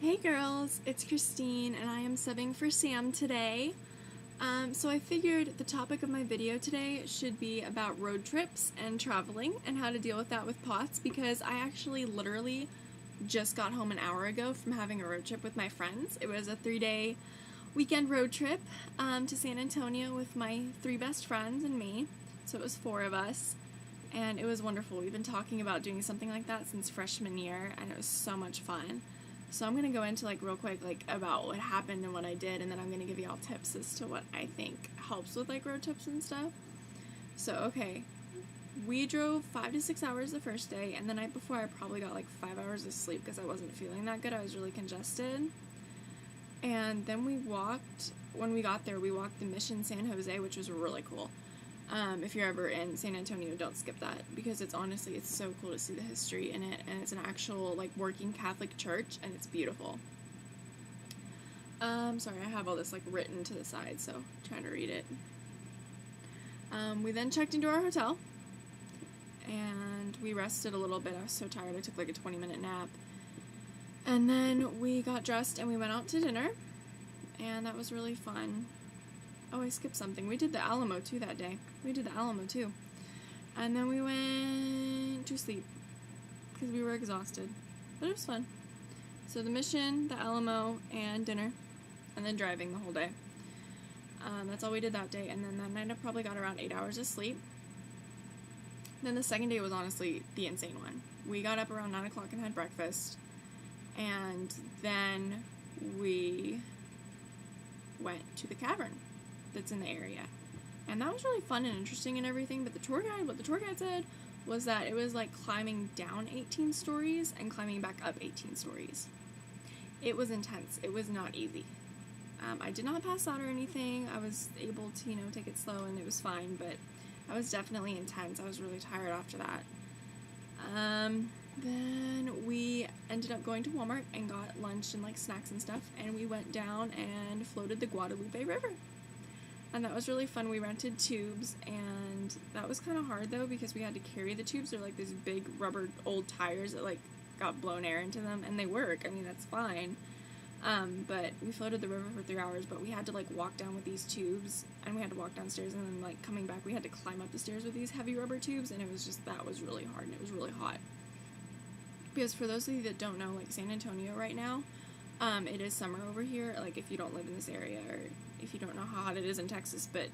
Hey girls, it's Christine and I am subbing for Sam today. So I figured the topic of my video today should be about road trips and traveling and how to deal with that with POTS, because I actually literally just got home an hour ago from having a road trip with my friends. It was a 3-day weekend road trip to San Antonio with my 3 best friends and me. So it was 4 of us and it was wonderful. We've been talking about doing something like that since freshman year and it was so much fun. So I'm going to go into real quick about what happened and what I did, and then I'm going to give you all tips as to what I think helps with road trips and stuff. So okay, we drove 5 to 6 hours the first day, and the night before I probably got 5 hours of sleep because I wasn't feeling that good. I was really congested. And then when we got there, we walked the Mission San Jose, which was really cool. If you're ever in San Antonio, don't skip that, because it's so cool to see the history in it, and it's an actual working Catholic church, and it's beautiful. Sorry, I have all this written to the side, so I'm trying to read it. We then checked into our hotel, and we rested a little bit. I was so tired, I took a 20-minute nap. And then we got dressed and we went out to dinner, and that was really fun. Oh, I skipped something. We did the Alamo too that day. And then we went to sleep because we were exhausted. But it was fun. So the Mission, the Alamo, and dinner. And then driving the whole day. That's all we did that day. And then that night I probably got around 8 hours of sleep. Then the second day was honestly the insane one. We got up around 9 o'clock and had breakfast. And then we went to the cavern that's in the area, and that was really fun and interesting and everything. But what the tour guide said was that it was climbing down 18 stories and climbing back up 18 stories. It was intense. It was not easy. I did not pass out or anything. I was able to take it slow, and it was fine, but that was definitely intense. I was really tired after that. Then we ended up going to Walmart and got lunch and snacks and stuff, and we went down and floated the Guadalupe River. And that was really fun. We rented tubes, and that was kind of hard though because we had to carry the tubes. They're these big rubber old tires that got blown air into them, and they work. I mean, that's fine. But we floated the river for 3 hours, but we had to walk down with these tubes, and we had to walk downstairs, and then coming back we had to climb up the stairs with these heavy rubber tubes, and that was really hard, and it was really hot. Because for those of you that don't know, San Antonio right now, it is summer over here, if you don't live in this area, or if you don't know how hot it is in Texas, but,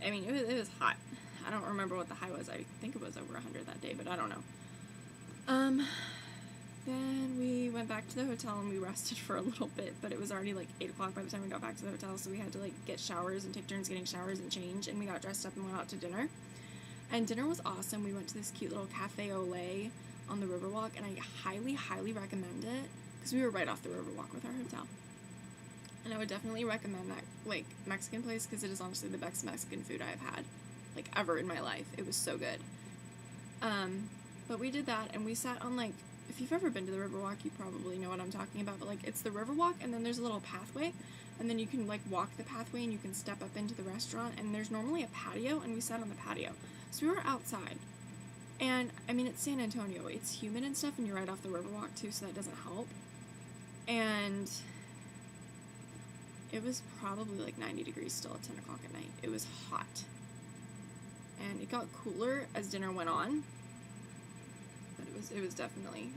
I mean, it was hot. I don't remember what the high was. I think it was over 100 that day, but I don't know. Then we went back to the hotel and we rested for a little bit, but it was already 8 o'clock by the time we got back to the hotel, so we had to get showers and take turns getting showers and change, and we got dressed up and went out to dinner. And dinner was awesome. We went to this cute little Cafe Olay on the Riverwalk, and I highly, highly recommend it, because we were right off the Riverwalk with our hotel. And I would definitely recommend that, Mexican place, because it is honestly the best Mexican food I've had, ever in my life. It was so good. But we did that, and we sat on, if you've ever been to the Riverwalk, you probably know what I'm talking about, but, it's the Riverwalk, and then there's a little pathway, and then you can, walk the pathway, and you can step up into the restaurant, and there's normally a patio, and we sat on the patio. So we were outside. And, I mean, it's San Antonio. It's humid and stuff, and you're right off the Riverwalk, too, so that doesn't help. And it was probably 90 degrees still at 10 o'clock at night. It was hot. And it got cooler as dinner went on. But it was definitely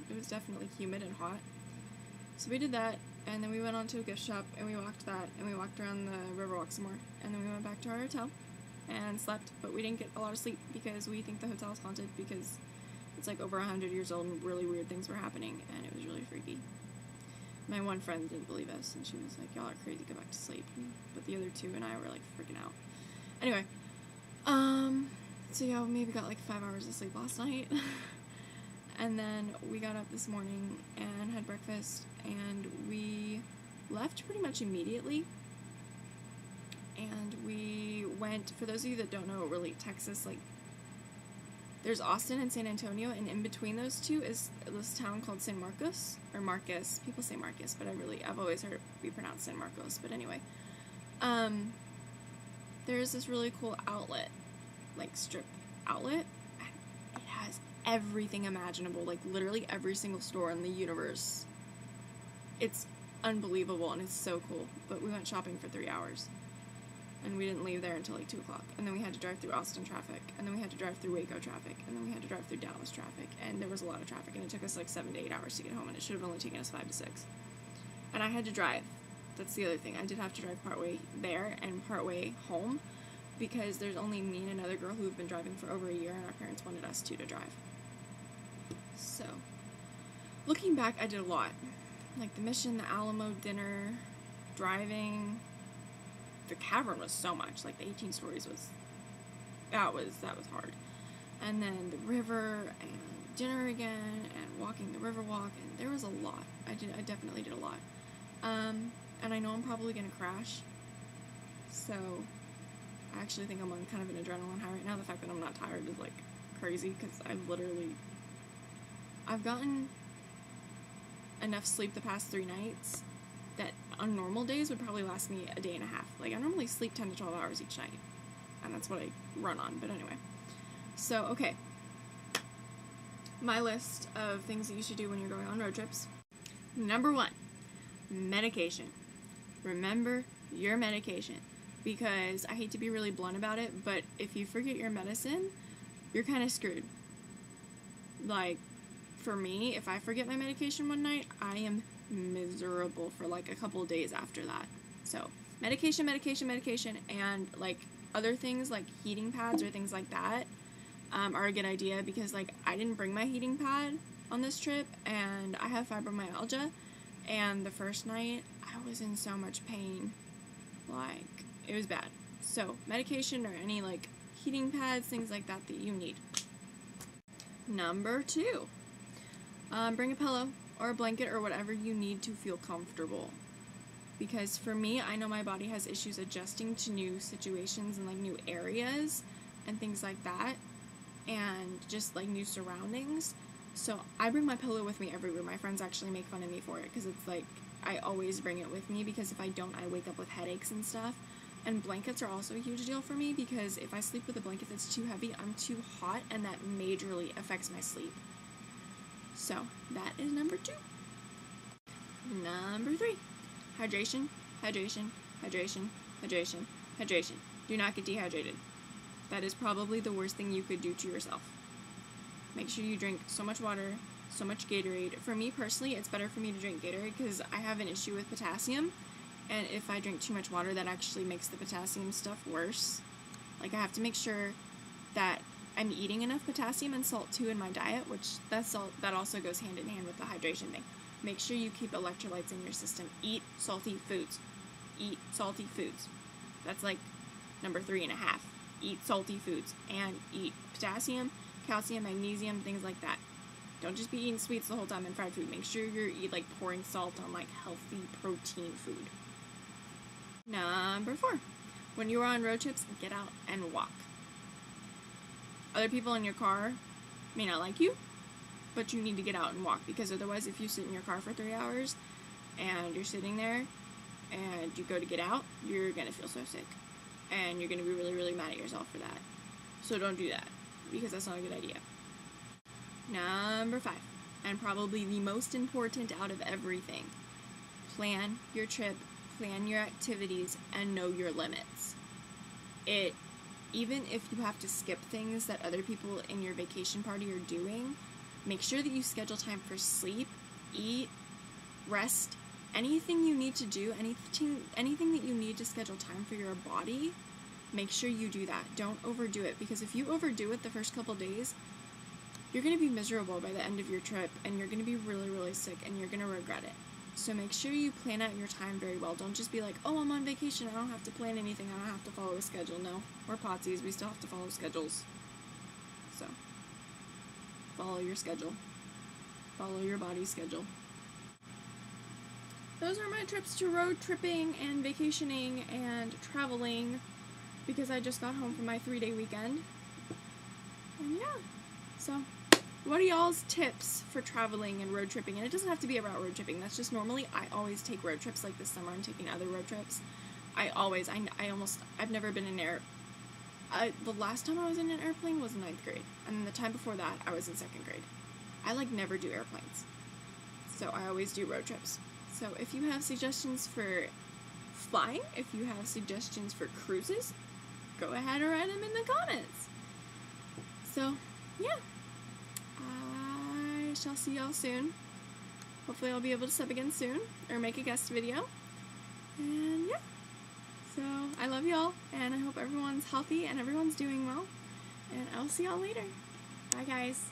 humid and hot. So we did that, and then we went on to a gift shop, and we walked that, and we walked around the Riverwalk some more. And then we went back to our hotel and slept, but we didn't get a lot of sleep because we think the hotel is haunted because it's over 100 years old and really weird things were happening, and it was really freaky. My one friend didn't believe us, and she was like, y'all are crazy, go back to sleep. But the other two and I were freaking out. Anyway, so yeah, we maybe got 5 hours of sleep last night. And then we got up this morning and had breakfast, and we left pretty much immediately. And we went, for those of you that don't know, really, Texas, there's Austin and San Antonio, and in between those two is this town called San Marcos, or Marcus. People say Marcus, but I've always heard it be pronounced San Marcos. But anyway, there's this really cool outlet, strip outlet. It has everything imaginable, literally every single store in the universe. It's unbelievable and it's so cool. But we went shopping for 3 hours. And we didn't leave there until like 2 o'clock. And then we had to drive through Austin traffic. And then we had to drive through Waco traffic. And then we had to drive through Dallas traffic. And there was a lot of traffic. And it took us like 7 to 8 hours to get home. And it should have only taken us 5 to 6. And I had to drive. That's the other thing. I did have to drive partway there and partway home. Because there's only me and another girl who've been driving for over a year. And our parents wanted us two to drive. So, looking back, I did a lot. Like the mission, the Alamo dinner, driving. The cavern was so much. Like the 18 stories was, that was hard. And then the river and dinner again and walking the river walk, and there was a lot. I definitely did a lot. And I know I'm probably gonna crash. So I actually think I'm on kind of an adrenaline high right now. The fact that I'm not tired is like crazy because I've gotten enough sleep the past 3 nights that on normal days would probably last me a day and a half. Like, I normally sleep 10 to 12 hours each night, and that's what I run on, but anyway. So, okay. My list of things that you should do when you're going on road trips. Number 1, medication. Remember your medication, because I hate to be really blunt about it, but if you forget your medicine, you're kind of screwed. Like, for me, if I forget my medication one night, I am miserable for like a couple of days after that. So medication, and like other things like heating pads or things like that are a good idea, because like I didn't bring my heating pad on this trip and I have fibromyalgia, and the first night I was in so much pain, like it was bad. So medication or any like heating pads, things like that you need. Number 2, bring a pillow or a blanket or whatever you need to feel comfortable. Because for me, I know my body has issues adjusting to new situations and like new areas and things like that, and just like new surroundings. So I bring my pillow with me everywhere. My friends actually make fun of me for it because it's like I always bring it with me, because if I don't, I wake up with headaches and stuff. And blankets are also a huge deal for me, because if I sleep with a blanket that's too heavy, I'm too hot, and that majorly affects my sleep. So, that is number 2. Number 3, hydration. Do not get dehydrated. That is probably the worst thing you could do to yourself. Make sure you drink so much water, so much Gatorade. For me personally, it's better for me to drink Gatorade because I have an issue with potassium, and if I drink too much water, that actually makes the potassium stuff worse. Like, I have to make sure that I'm eating enough potassium and salt too in my diet, which that also goes hand in hand with the hydration thing. Make sure you keep electrolytes in your system. Eat salty foods. That's like number 3.5. Eat salty foods and eat potassium, calcium, magnesium, things like that. Don't just be eating sweets the whole time and fried food. Make sure you're pouring salt on like healthy protein food. Number 4, when you are on road trips, get out and walk. Other people in your car may not like you, but you need to get out and walk, because otherwise if you sit in your car for 3 hours and you're sitting there and you go to get out, you're going to feel so sick and you're going to be really, really mad at yourself for that. So don't do that, because that's not a good idea. Number 5, and probably the most important out of everything, plan your trip, plan your activities, and know your limits. Even if you have to skip things that other people in your vacation party are doing, make sure that you schedule time for sleep, eat, rest, anything you need to do, anything that you need to schedule time for your body, make sure you do that. Don't overdo it, because if you overdo it the first couple days, you're going to be miserable by the end of your trip, and you're going to be really, really sick, and you're going to regret it. So make sure you plan out your time very well. Don't just be like, oh, I'm on vacation, I don't have to plan anything, I don't have to follow a schedule. No, we're potsies, we still have to follow schedules. So, follow your schedule. Follow your body's schedule. Those are my trips to road tripping and vacationing and traveling, because I just got home from my 3-day weekend. And yeah, so what are y'all's tips for traveling and road tripping? And it doesn't have to be about road tripping. That's just normally, I always take road trips. Like this summer, I'm taking other road trips. I've never been in the last time I was in an airplane was in 9th grade. And the time before that, I was in 2nd grade. I never do airplanes. So I always do road trips. So if you have suggestions for flying, if you have suggestions for cruises, go ahead and write them in the comments. So, yeah. I shall see y'all soon. Hopefully I'll be able to sub again soon, or make a guest video. And yeah. So, I love y'all, and I hope everyone's healthy and everyone's doing well. And I'll see y'all later. Bye, guys.